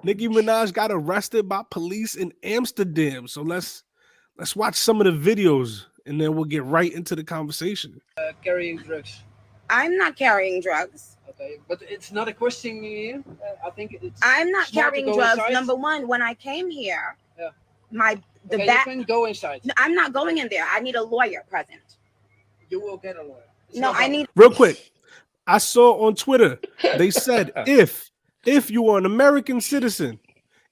Nicki Minaj got arrested by police in Amsterdam. So let's watch some of the videos and then we'll get right into the conversation. Carrying drugs. I'm not carrying drugs. Okay, but it's not a question here. I think it's I'm not smart to carrying go drugs. inside. Number one, when I came here, Yeah. the Okay, back. you can go inside. No, I'm not going in there. I need a lawyer present. You will get a lawyer. It's No, no I problem. need. Real quick, I saw on Twitter they said if you are an American citizen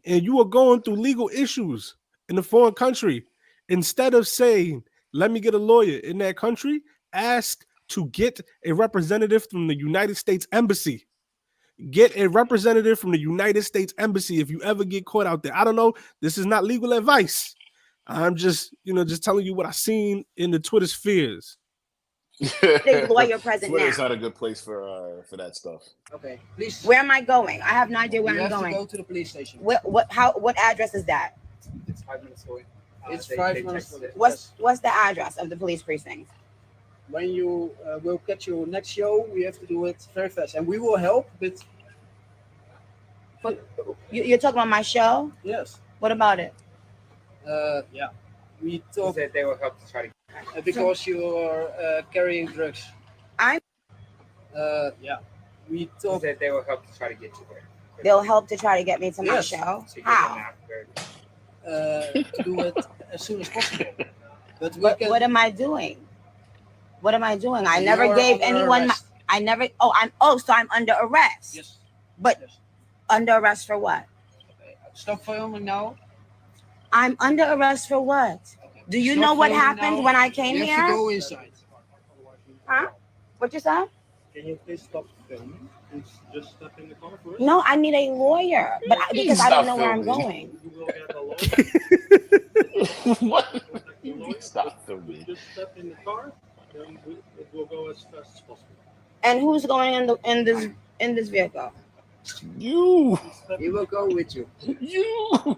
and you are going through legal issues in a foreign country, instead of saying, let me get a lawyer in that country, ask to get a representative from the United States Embassy. Get a representative from the United States Embassy if you ever get caught out there. I don't know. This is not legal advice. I'm just, just telling you what I seen in the Twitter spheres. a lawyer present Twitter's now. not a good place for that stuff. Okay, please. Where am I going? I have no idea where You I'm have going. to go to the police station. What address is that? It's 5 minutes away. It's They 5 minutes. texted it. What's the address of the police precinct? When you will catch your next show, we have to do it very fast, and we will help. But You're talking about my show? yes, What about it? yeah, we He talk said they will help to try to. because you are carrying drugs. I'm- Yeah, we He talk. said they will help to try to get you there. They'll help to try to get me to my Yes. show. So you How? can ask her. To do it as soon as possible. But we What, can. what am I doing? What am I doing? I You never are gave under anyone. arrest. I never. So I'm under arrest. Yes. But Yes. under arrest for what? Okay. Stop filming now. I'm under arrest for what? Okay. Do you Stop know what filming happened now. when I came You have here? to go inside. Huh? What you said? Can you please stop filming? Please just step in the car first. No, I need a lawyer, but because I don't know where I'm Stop going. You will get a lawyer. What? Contact the lawyer. Stop filming. Just step in the car, then it will go as fast as possible. And who's going in this vehicle? You. He will go with you. You.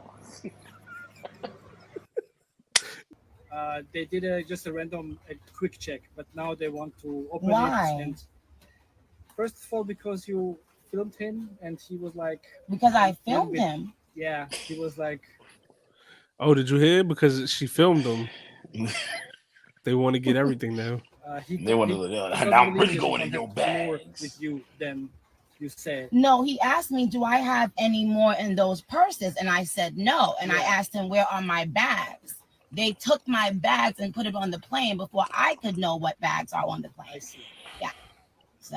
They did just a random quick check, but now they want to open Why? it. And first of all, because you filmed him, and he was like, Because I one filmed bit- him. Yeah, he was like, Oh, did you hear? Because she filmed them. They want to get everything now. They want to. doesn't I'm believe really you going don't in your have more bags. with you than you said. No, he asked me, do I have any more in those purses? And I said no. And I Yeah. asked him, where are my bags? They took my bags and put it on the plane before I could know what bags are on the I plane. see. So,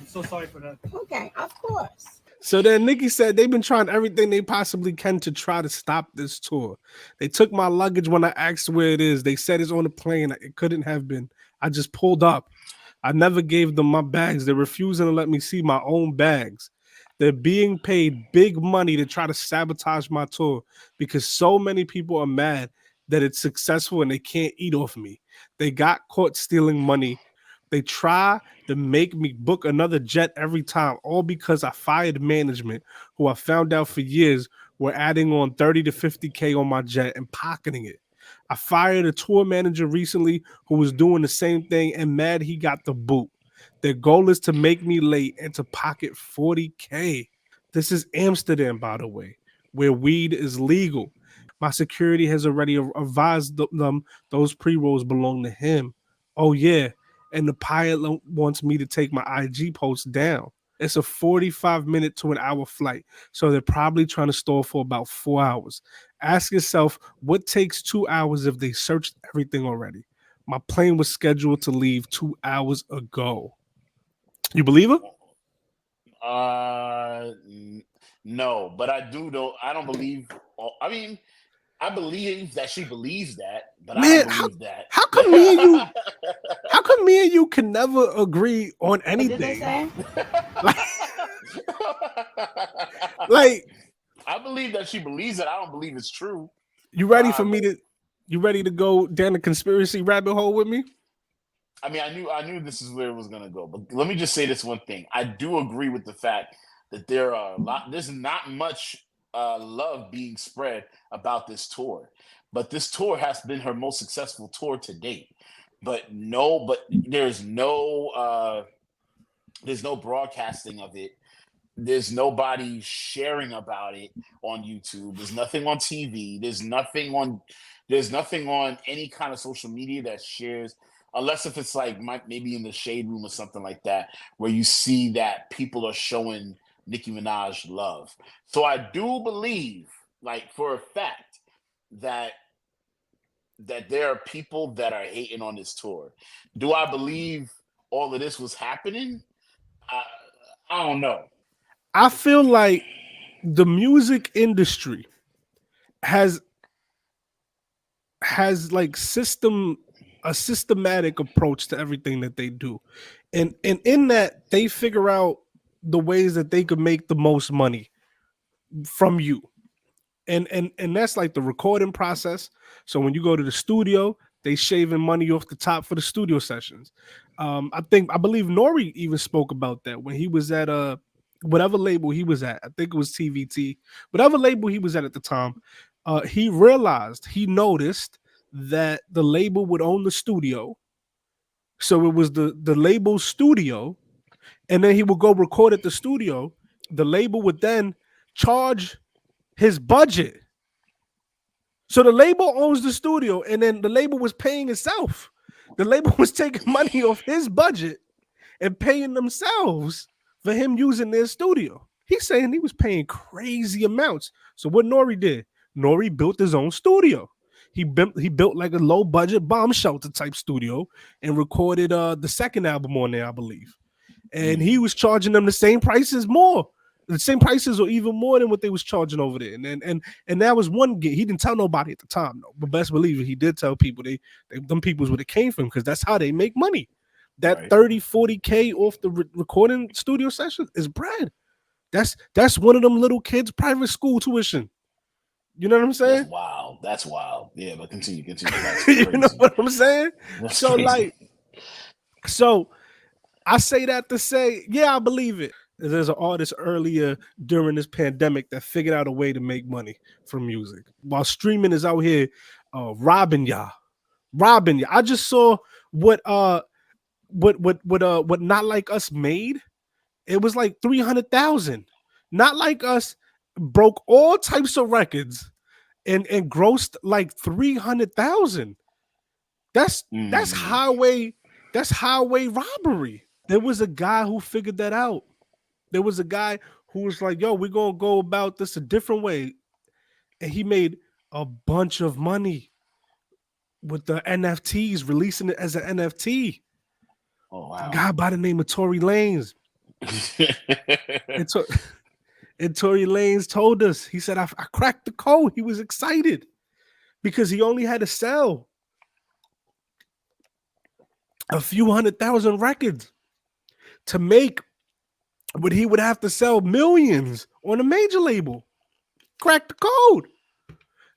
I'm so sorry for that. okay, of course. So then Nikki said they've been trying everything they possibly can to try to stop this tour. They took my luggage when I asked where it is. They said it's on the plane. It couldn't have been. I just pulled up. I never gave them my bags. They're refusing to let me see my own bags. They're being paid big money to try to sabotage my tour because so many people are mad that it's successful and they can't eat off me. They got caught stealing money. They try to make me book another jet every time, all because I fired management, who I found out for years were adding on 30 to 50K on my jet and pocketing it. I fired a tour manager recently who was doing the same thing and mad he got the boot. Their goal is to make me late and to pocket 40K. This is Amsterdam, by the way, where weed is legal. My security has already advised them those pre-rolls belong to him. Oh, yeah. And the pilot wants me to take my IG post down. It's a 45-minute to an hour flight. So they're probably trying to stall for about 4 hours. Ask yourself, what takes 2 hours if they searched everything already? My plane was scheduled to leave 2 hours ago. You believe her? No, but I do though. I don't believe. I mean, I believe that she believes that, but Man, I don't believe that. How come me and you? How come me and you can never agree on What did they anything? say? Like, I believe that she believes it. I don't believe it's true. you ready for me to? You ready to go down the conspiracy rabbit hole with me? I mean, I knew this is where it was gonna go. But let me just say this one thing. I do agree with the fact that there's not much love being spread about this tour. But this tour has been her most successful tour to date. But there's no broadcasting of it. There's nobody sharing about it on YouTube. There's nothing on TV. There's nothing on any kind of social media that shares, unless if it's like maybe in the shade room or something like that, where you see that people are showing Nicki Minaj love. So I do believe, like for a fact, that there are people that are hating on this tour. Do I believe all of this was happening? I don't know. I feel like the music industry has like a systematic approach to everything that they do. And in that they figure out the ways that they could make the most money from you. And that's like the recording process. So when you go to the studio, they shaving money off the top for the studio sessions. I believe Nori even spoke about that when he was at whatever label he was at. I think it was TVT, whatever label he was at the time. He noticed that the label would own the studio, so it was the label studio, and then he would go record at the studio. The label would then charge his budget. So the label owns the studio, and then the label was paying itself. The label was taking money off his budget and paying themselves for him using their studio. He's saying he was paying crazy amounts. So what Nori did, Nori built his own studio. He built like a low budget bomb shelter type studio and recorded the second album on there, I believe. And he was charging them the same prices or even more than what they was charging over there. And that was one gig. He didn't tell nobody at the time though, but best believe it, he did tell people. Them people's where it came from, because that's how they make money. That Right. 30-40K off the recording studio session is bread. That's one of them little kids' private school tuition. You know what I'm saying? That's wild. That's wild. Yeah, but continue. That's You crazy. know what I'm saying? That's So crazy. so I say that to say, yeah, I believe it. There's an artist earlier during this pandemic that figured out a way to make money from music while streaming is out here robbing y'all. I just saw what Not Like Us made. It was like 300,000. Not Like Us broke all types of records and grossed like 300,000. That's highway robbery. There was a guy who figured that out. There was a guy who was like, yo, we're gonna go about this a different way. And he made a bunch of money with the NFTs, releasing it as an NFT. Oh A wow. guy by the name of Tory Lanez. And Tory Lanez told us, he said, I cracked the code. He was excited because he only had to sell a few 100,000 records to make what he would have to sell millions on a major label. Crack the code.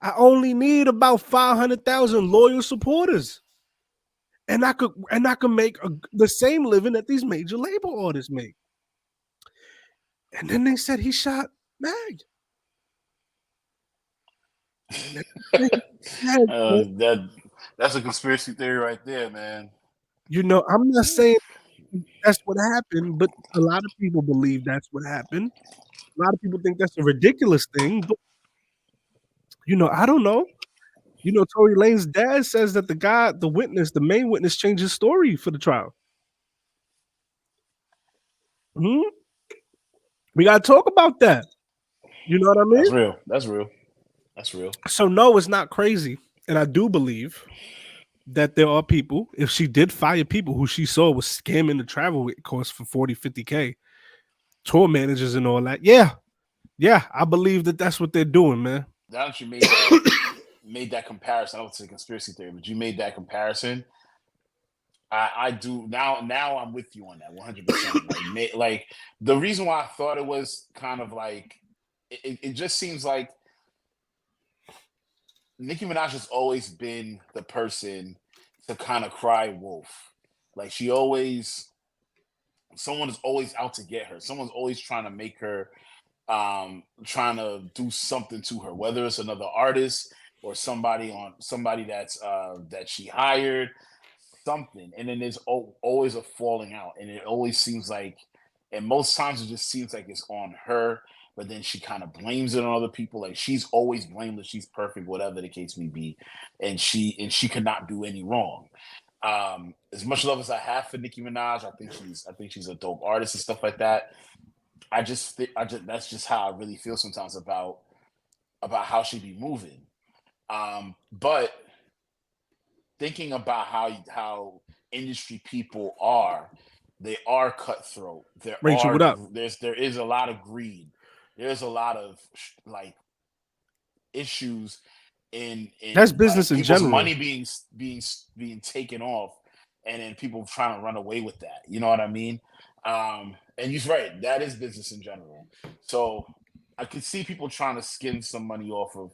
I only need about 500,000 loyal supporters. And I could make the same living that these major label artists make. And then they said he shot Mag. That's a conspiracy theory right there, man. You know, I'm not saying that's what happened, but a lot of people believe that's what happened. A lot of people think that's a ridiculous thing, but I don't know. Tory Lane's dad says that the main witness, changed his story for the trial. We gotta talk about that. You know what I mean? That's real. So no, it's not crazy, and I do believe that there are people. If she did fire people who she saw was scamming the travel costs for 40-50K, tour managers and all that. Yeah, I believe that that's what they're doing, man. Now that you made that comparison, I don't say conspiracy theory, but you made that comparison. I do now. Now I'm with you on that 100%. Like the reason why I thought it was kind of like it just seems like Nicki Minaj has always been the person to kind of cry wolf. Like someone is always out to get her. Someone's always trying to make her, trying to do something to her, whether it's another artist or somebody that's that she hired, something. And then there's always a falling out, and it always seems like and most times it just seems like it's on her, but then she kind of blames it on other people. Like she's always blameless, she's perfect, whatever the case may be, and she could not do any wrong. As much love as I have for Nicki Minaj, I think she's a dope artist and stuff like that. I just that's just how I really feel sometimes about how she be moving. But thinking about how industry people are, they are cutthroat. Rachel, what up? There is a lot of greed. There's a lot of like issues in That's business in people's general. money being taken off, and then people trying to run away with that. You know what I mean? And he's right. That is business in general. So I could see people trying to skim some money off of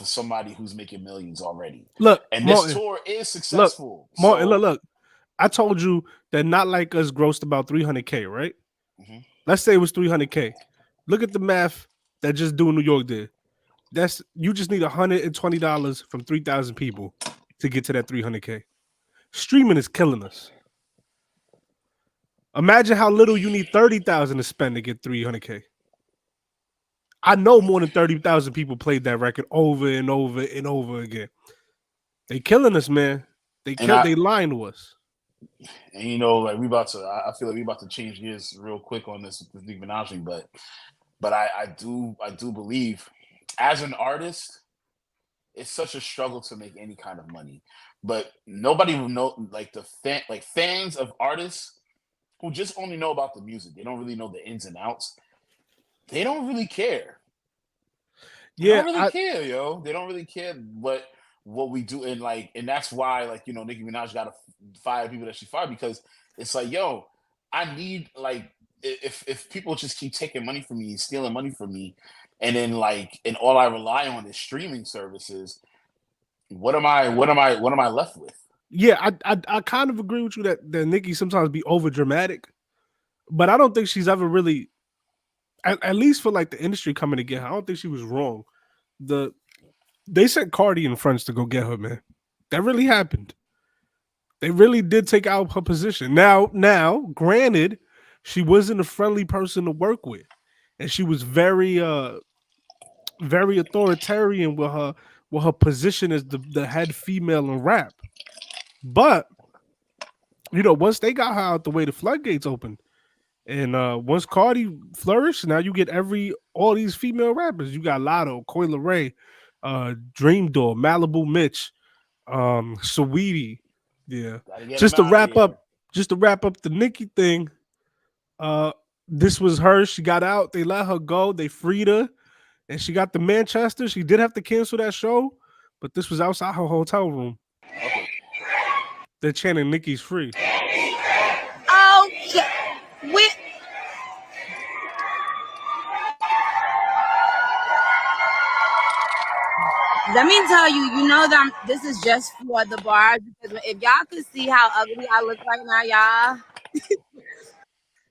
somebody who's making millions already. Look, And Martin, this tour is successful. Martin, So, look. I told you that Not Like Us grossed about 300K, right? Mhm. Let's say it was 300K. Look at the math that Just Do New York did. You just need $120 from 3,000 people to get to that 300K. Streaming is killing us. Imagine how little you need 30,000 to spend to get 300K. I know more than 30,000 people played that record over and over and over again. They killing us, man. They lying to us. And you know, like I feel like we about to change gears real quick on this Nicki Minaj thing, but I do believe as an artist, it's such a struggle to make any kind of money. But nobody will know, like fans of artists who just only know about the music. They don't really know the ins and outs. They don't really care. They don't really care, yo. They don't really care what we do, and that's why, like, you know, Nicki Minaj got to fire people that she fired, because it's like, yo, I need, like, if people just keep taking money from me, stealing money from me, and then and all I rely on is streaming services, what am I left with? Yeah, I kind of agree with you that Nicki sometimes be over dramatic, but I don't think she's ever really, at least for like the industry coming to get her, I don't think she was wrong. They sent Cardi and friends to go get her, man. That really happened. They really did take out her position. Now, granted, she wasn't a friendly person to work with, and she was very authoritarian with her position as the head female in rap. But you know, once they got her out the way, the floodgates opened. And once Cardi flourished, now you get all these female rappers. You got Lotto, Coi Leray, Dream Door, Malibu Mitch, Saweetie. Yeah. Just to wrap up the Nicki thing, this was her. She got out, they let her go, they freed her, and she got to Manchester. She did have to cancel that show, but this was outside her hotel room. Okay. They're chanting Nicki's free. Oh, let me tell you, you know that this is just for the bars, because if y'all could see how ugly I look right now, y'all.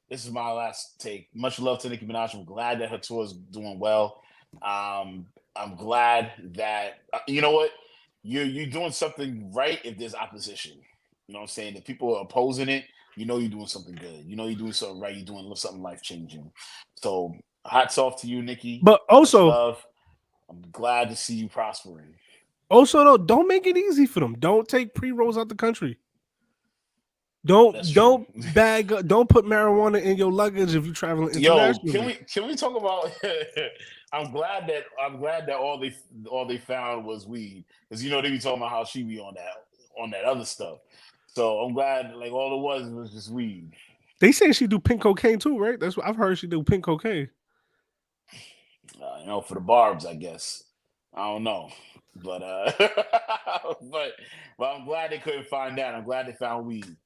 This is my last take. Much love to Nicki Minaj. I'm glad that her tour is doing well. I'm glad that you know what, you're doing something right if there's opposition. You know what I'm saying? If people are opposing it, you know you're doing something good. You know you're doing something right. You're doing something life changing. So hats off to you, Nicki. But also, much love. I'm glad to see you prospering. Also, though, don't make it easy for them. Don't take pre-rolls out the country. Don't bag up, don't put marijuana in your luggage if you're traveling internationally. Yo, can we talk about I'm glad that all they found was weed, because you know they be talking about how she be on that other stuff. So I'm glad, like, all it was just weed. They say she do pink cocaine too, right? That's what I've heard. She do pink cocaine. You know, for the barbs, I guess. I don't know, but but I'm glad they couldn't find that. I'm glad they found weed.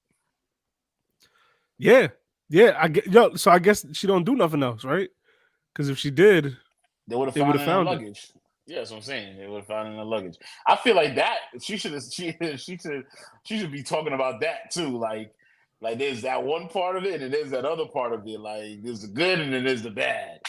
Yeah. So I guess she don't do nothing else, right? Because if she did, they would have found it in her luggage. Yeah, that's what I'm saying. They would have found it in her luggage. I feel like that she should be talking about that too. Like there's that one part of it, and there's that other part of it. Like there's the good and then there's the bad.